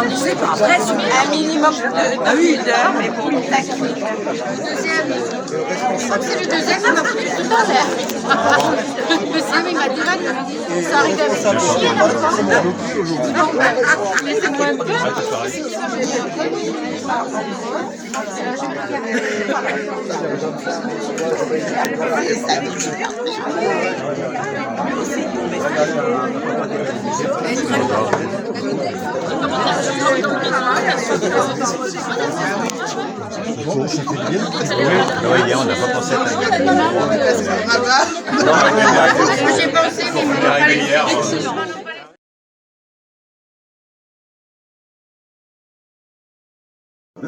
j'en disais pas. Après, un minimum de d'heures, mais pour une technique. C'est le deuxième qui m'a pris tout à l'heure. Le deuxième, il m'a dit, ça arrive avec le chien d'enfant. Laissez-moi un peu. Bon, ça fait bien. Oui, hier, on n'a pas pensé à ça. J'ai pensé, mais hier. Je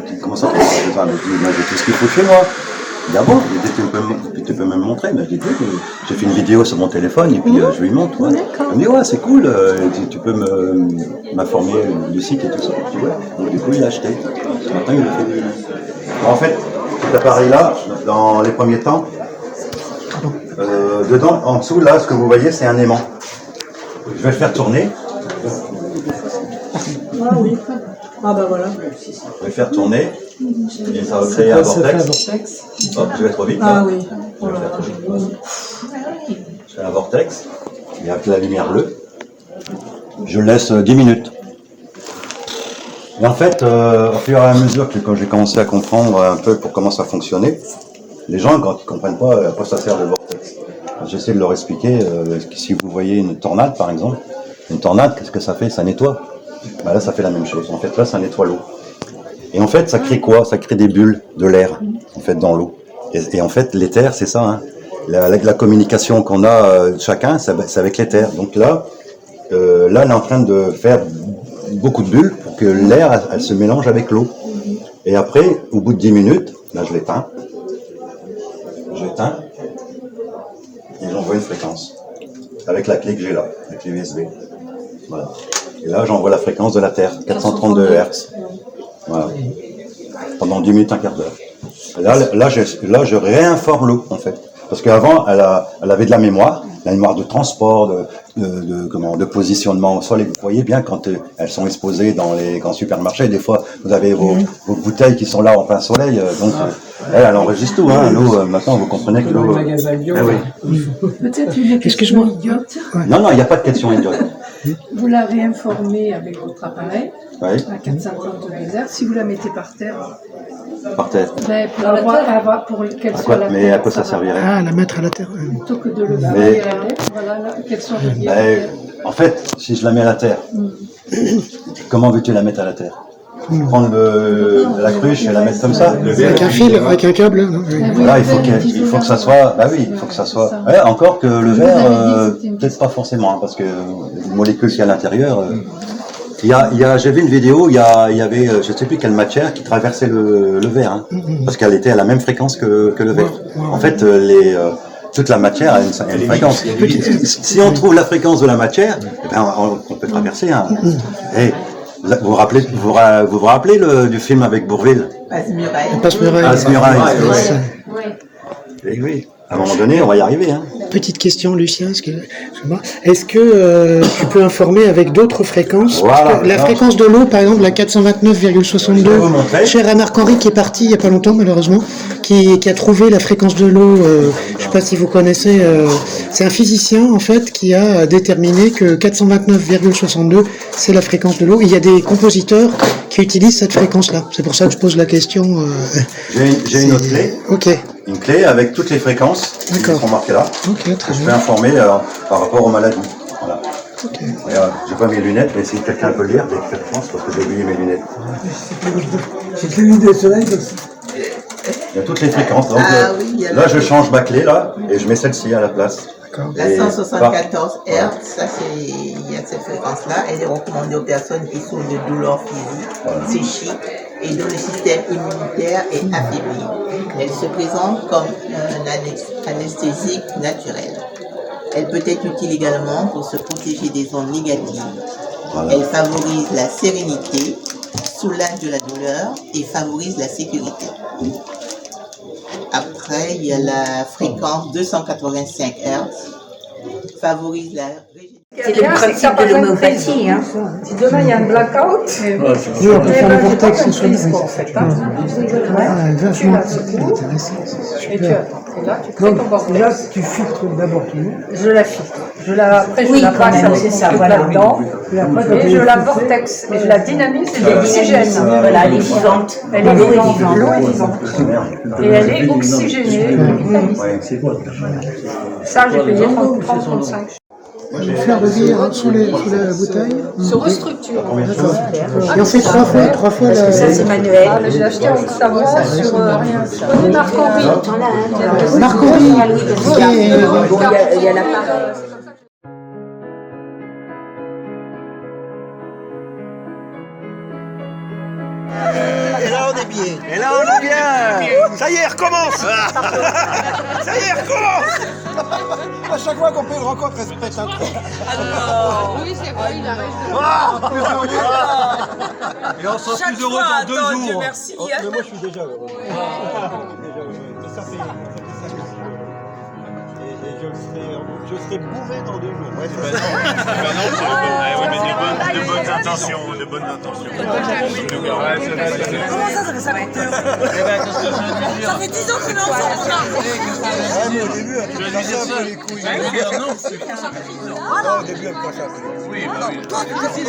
dis, comment ça, elle me dit, moi j'ai tout ce qu'il faut chez moi. Il dit, ah bon, tu peux me montrer. Mais j'ai dit, j'ai fait une vidéo sur mon téléphone et puis je lui montre. Ouais. Elle me dit, ouais, c'est cool, tu peux m'informer du site et tout ça. Je dis, ouais. Donc du coup, il l'a acheté. Ce matin, il l'a fait. En fait, cet appareil-là, dans les premiers temps, dedans, en dessous, là, ce que vous voyez, c'est un aimant. Je vais le faire tourner. Ah oui. Ah bah voilà. Je vais le faire tourner et ça va créer un vortex. Hop, je vais trop vite. Ah oui. Je vais faire trop vite. Je fais un vortex et avec la lumière bleue, je laisse 10 minutes. Et en fait, au fur et à mesure que quand j'ai commencé à comprendre un peu pour comment ça fonctionnait, les gens, quand ils ne comprennent pas à quoi ça sert le vortex, j'essaie de leur expliquer, si vous voyez une tornade par exemple, une tornade, qu'est-ce que ça fait? Ça nettoie. Bah là, ça fait la même chose. En fait, là, ça nettoie l'eau. Et en fait, ça crée quoi? Ça crée des bulles de l'air, en fait, dans l'eau. Et en fait, l'éther, c'est ça, hein. La communication qu'on a chacun, c'est avec l'éther. Donc là, elle est en train de faire beaucoup de bulles pour que l'air, elle se mélange avec l'eau. Et après, au bout de 10 minutes, là, je l'éteins. J'éteins. Et j'envoie une fréquence. Avec la clé que j'ai là, la clé USB. Voilà. Et là, j'envoie la fréquence de la Terre, 432 Hz. Voilà. Pendant 10 minutes, un quart d'heure. Là, je réinforme l'eau, en fait. Parce qu'avant, elle avait de la mémoire de transport, de positionnement au sol. Et vous voyez bien quand elles sont exposées dans les grands supermarchés, des fois, vous avez vos bouteilles qui sont là en plein soleil. Donc, elle enregistre tout. Hein. L'eau, maintenant, vous comprenez que l'eau... Peut-être une question idiote. Non, il n'y a pas de question idiote. Vous la réinformez avec votre appareil Oui. à 432 Hz. Si vous la mettez par terre, Par terre. ben, pour qu'elle soit à la terre. Mais à quoi ça servirait? Ah, la mettre à la terre. Plutôt que de le faire voilà, qu'elle soit reliée à la terre. En fait, si je la mets à la terre, comment veux-tu la mettre à la terre? Prendre la cruche et la mettre comme ça? Avec un fil, avec un câble. Non, oui. Voilà, il faut que ça soit. Bah oui, il faut que ça soit. Ouais, encore que le verre, peut-être pas forcément, hein, parce que les molécules qu'il y a à l'intérieur. J'ai vu une vidéo, il y avait, je ne sais plus quelle matière qui traversait le verre, hein, parce qu'elle était à la même fréquence que le verre. En fait, toute la matière a une fréquence. Si on trouve la fréquence de la matière, eh ben, on peut traverser. Hein. Hey, vous vous rappelez du film avec Bourvil? Passe-muraille. Passe-muraille. Oui. À un moment donné, on va y arriver. Hein. Petite question, Lucien. Est-ce que tu peux informer avec d'autres fréquences? Voilà, la fréquence de l'eau, par exemple, la 429,62, cher Marc Henry qui est parti il n'y a pas longtemps, malheureusement, qui a trouvé la fréquence de l'eau, je ne sais pas si vous connaissez, c'est un physicien, en fait, qui a déterminé que 429,62, c'est la fréquence de l'eau. Il y a des compositeurs qui utilisent cette fréquence-là. C'est pour ça que je pose la question. J'ai une autre clé. Ok. Une clé avec toutes les fréquences qui sont marquées là. Ok, très je bien. peux informer par rapport aux maladies. Voilà. Okay. J'ai pas mes lunettes, mais si quelqu'un peut lire, j'ai fait France parce que j'ai oublié mes lunettes. J'ai des lunettes de soleil comme ça. Il y a toutes les fréquences. Donc, là, je change ma clé là et je mets celle-ci à la place. La 174 Hz, ça il y a cette fréquence-là, elle est recommandée aux personnes qui souffrent de douleurs physiques, psychiques et dont le système immunitaire est affaibli. Elle se présente comme un anesthésique naturel. Elle peut être utile également pour se protéger des ondes négatives. Voilà. Elle favorise la sérénité, soulage de la douleur et favorise la sécurité. Après, il y a la fréquence 285 Hz, favorise la C'est le principe de l'homéopathie. Hein. Si demain il y a un blackout, Oui, on peut faire le vortex, c'est prise sûr. quoi en fait. Hein. Ah, Tu vachement la secoues intéressant, c'est et tu super. attends. Et là tu crées ton vortex. Là, tu filtres d'abord tout. Je la filtre. Après Oui, je la quand passe même, avec c'est mon ça, truc voilà. là-dedans. Et après, Et je la vortex. Et je la dynamise et je l'oxygène. Voilà, elle est vivante. Elle est L'eau vivante. est L'eau vivante. est vivante. Et elle est oxygénée. Ça j'ai payé 30-35. Je vais faire revenir sous la bouteille. Se restructure. D'accord. Et on fait trois fois la... Ça, c'est manuel. Ah, mais j'ai acheté en Savoie sur Marc-Henri. Marc-Henri. Bon, il y a l'appareil. Et là on est bien. Et là on est bien. Ça y est, recommence. Ça y est, recommence. À chaque fois qu'on fait une rencontre, elle se pète un truc. Oui, c'est vrai, il arrête de... Et on sera plus heureux dans 2 jours. Merci. Mais moi je suis déjà heureux. Mais ça fait 5 ou 6 jours. Et je serai bourré dans 2 jours. Ouais, c'est De bonnes intentions, de bonnes intentions. Comment ça fait 50 €? Ça fait 10 ans qu'on est ensemble, là. Ouais, mais au début, elle me cassait un peu les couilles. Au début, elle me cassait un peu les couilles. Toi, tu te fais